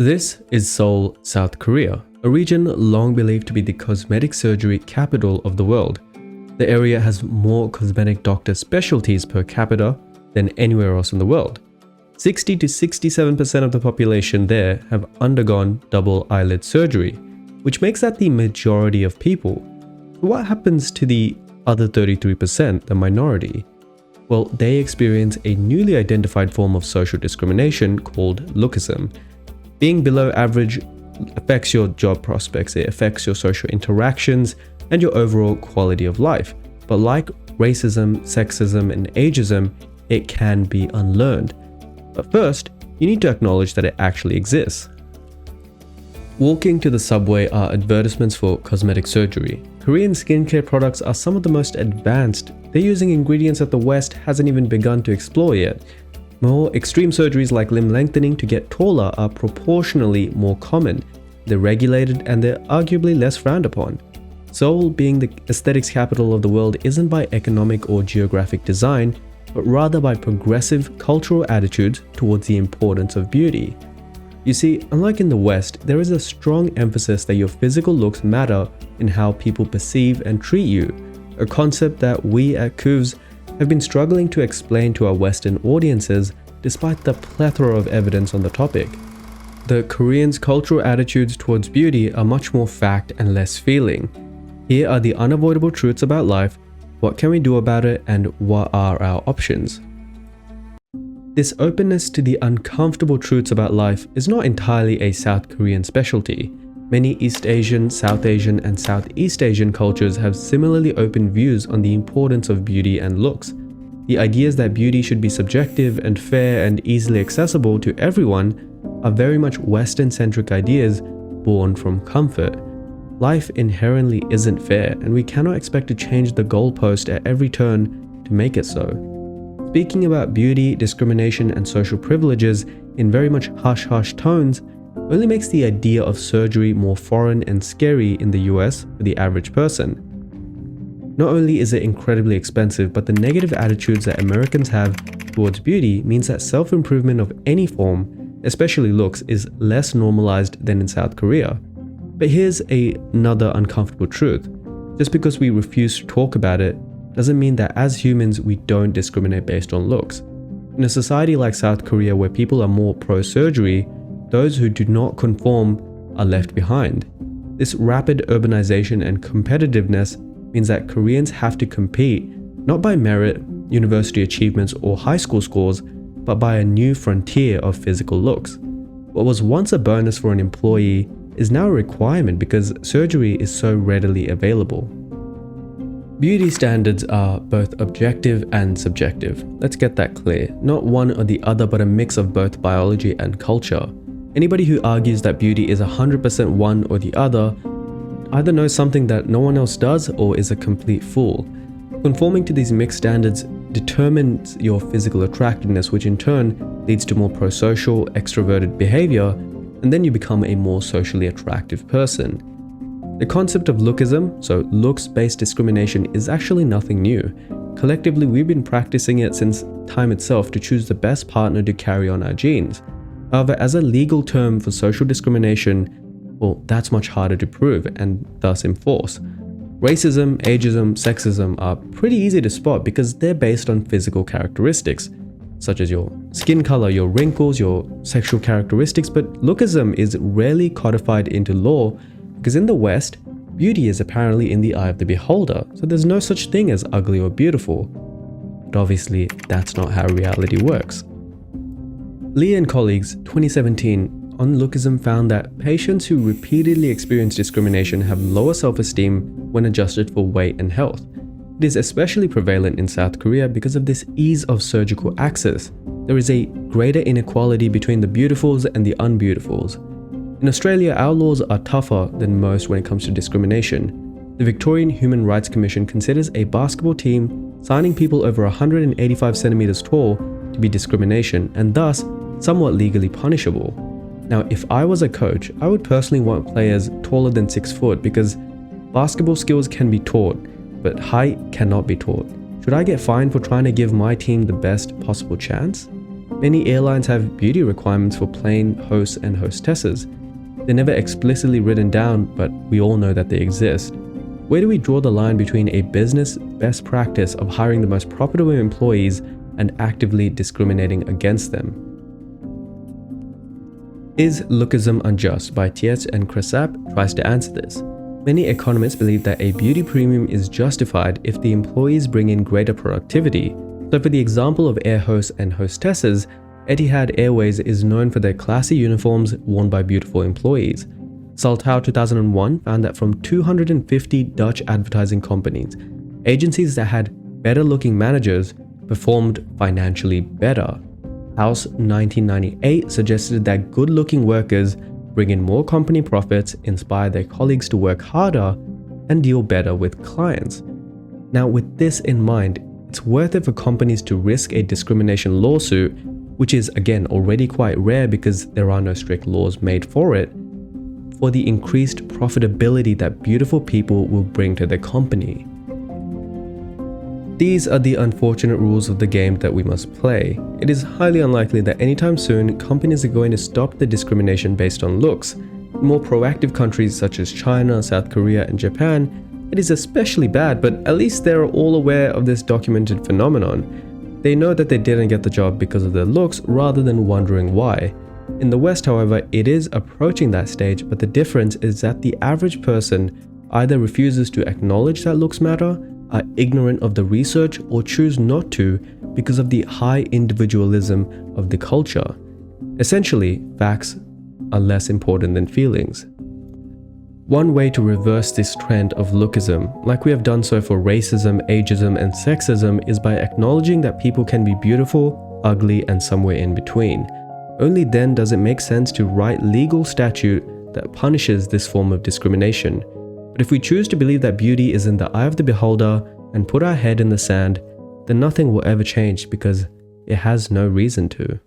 This is Seoul, South Korea, a region long believed to be the cosmetic surgery capital of the world. The area has more cosmetic doctor specialties per capita than anywhere else in the world. 60 to 67% of the population there have undergone double eyelid surgery, which makes that the majority of people. So what happens to the other 33%, the minority? Well, they experience a newly identified form of social discrimination called lookism. Being below average affects your job prospects, it affects your social interactions and your overall quality of life. But like racism, sexism, and ageism, it can be unlearned. But first, you need to acknowledge that it actually exists. Walking to the subway are advertisements for cosmetic surgery. Korean skincare products are some of the most advanced. They're using ingredients that the West hasn't even begun to explore yet. More extreme surgeries like limb lengthening to get taller are proportionally more common. They're regulated and they're arguably less frowned upon. Seoul, being the aesthetics capital of the world, isn't by economic or geographic design, but rather by progressive cultural attitudes towards the importance of beauty. You see, unlike in the West, there is a strong emphasis that your physical looks matter in how people perceive and treat you, a concept that we at Howse have been struggling to explain to our Western audiences despite the plethora of evidence on the topic. The Koreans' cultural attitudes towards beauty are much more fact and less feeling. Here are the unavoidable truths about life, what can we do about it, and what are our options? This openness to the uncomfortable truths about life is not entirely a South Korean specialty. Many East Asian, South Asian, and Southeast Asian cultures have similarly open views on the importance of beauty and looks. The ideas that beauty should be subjective and fair and easily accessible to everyone are very much Western-centric ideas born from comfort. Life inherently isn't fair, and we cannot expect to change the goalpost at every turn to make it so. Speaking about beauty, discrimination, and social privileges in very much hush-hush tones only makes the idea of surgery more foreign and scary in the US for the average person. Not only is it incredibly expensive, but the negative attitudes that Americans have towards beauty means that self-improvement of any form, especially looks, is less normalized than in South Korea. But here's another uncomfortable truth. Just because we refuse to talk about it doesn't mean that as humans we don't discriminate based on looks. In a society like South Korea where people are more pro-surgery, those who do not conform are left behind. This rapid urbanization and competitiveness means that Koreans have to compete not by merit, university achievements, or high school scores, but by a new frontier of physical looks. What was once a bonus for an employee is now a requirement because surgery is so readily available. Beauty standards are both objective and subjective. Let's get that clear. Not one or the other, but a mix of both biology and culture. Anybody who argues that beauty is 100% one or the other either knows something that no one else does or is a complete fool. Conforming to these mixed standards determines your physical attractiveness, which in turn leads to more pro-social, extroverted behavior, and then you become a more socially attractive person. The concept of lookism, so looks-based discrimination, is actually nothing new. Collectively, we've been practicing it since time itself to choose the best partner to carry on our genes. However, as a legal term for social discrimination, well, that's much harder to prove and thus enforce. Racism, ageism, sexism are pretty easy to spot because they're based on physical characteristics, such as your skin color, your wrinkles, your sexual characteristics, but lookism is rarely codified into law because in the West, beauty is apparently in the eye of the beholder, so there's no such thing as ugly or beautiful. But obviously, that's not how reality works. Lee and colleagues, 2017, on lookism found that patients who repeatedly experience discrimination have lower self-esteem when adjusted for weight and health. It is especially prevalent in South Korea because of this ease of surgical access. There is a greater inequality between the beautifuls and the unbeautifuls. In Australia, our laws are tougher than most when it comes to discrimination. The Victorian Human Rights Commission considers a basketball team signing people over 185 centimeters tall to be discrimination and thus somewhat legally punishable. Now, if I was a coach, I would personally want players taller than 6 foot because basketball skills can be taught, but height cannot be taught. Should I get fined for trying to give my team the best possible chance? Many airlines have beauty requirements for plane hosts and hostesses. They're never explicitly written down, but we all know that they exist. Where do we draw the line between a business best practice of hiring the most profitable employees and actively discriminating against them? Is lookism unjust? By Tietz and Krasap tries to answer this. Many economists believe that a beauty premium is justified if the employees bring in greater productivity. So for the example of air hosts and hostesses, Etihad Airways is known for their classy uniforms worn by beautiful employees. Saltau 2001 found that from 250 Dutch advertising companies, agencies that had better looking managers performed financially better. Howse 1998 suggested that good looking workers bring in more company profits, inspire their colleagues to work harder, and deal better with clients. Now, with this in mind, it's worth it for companies to risk a discrimination lawsuit, which is again already quite rare because there are no strict laws made for it, for the increased profitability that beautiful people will bring to their company. These are the unfortunate rules of the game that we must play. It is highly unlikely that anytime soon companies are going to stop the discrimination based on looks. In more proactive countries such as China, South Korea, and Japan, it is especially bad, but at least they're all aware of this documented phenomenon. They know that they didn't get the job because of their looks rather than wondering why. In the West, however, it is approaching that stage, but the difference is that the average person either refuses to acknowledge that looks matter, are ignorant of the research, or choose not to because of the high individualism of the culture. Essentially, facts are less important than feelings. One way to reverse this trend of lookism, like we have done so for racism, ageism, and sexism, is by acknowledging that people can be beautiful, ugly, and somewhere in between. Only then does it make sense to write legal statute that punishes this form of discrimination. But if we choose to believe that beauty is in the eye of the beholder and put our head in the sand, then nothing will ever change because it has no reason to.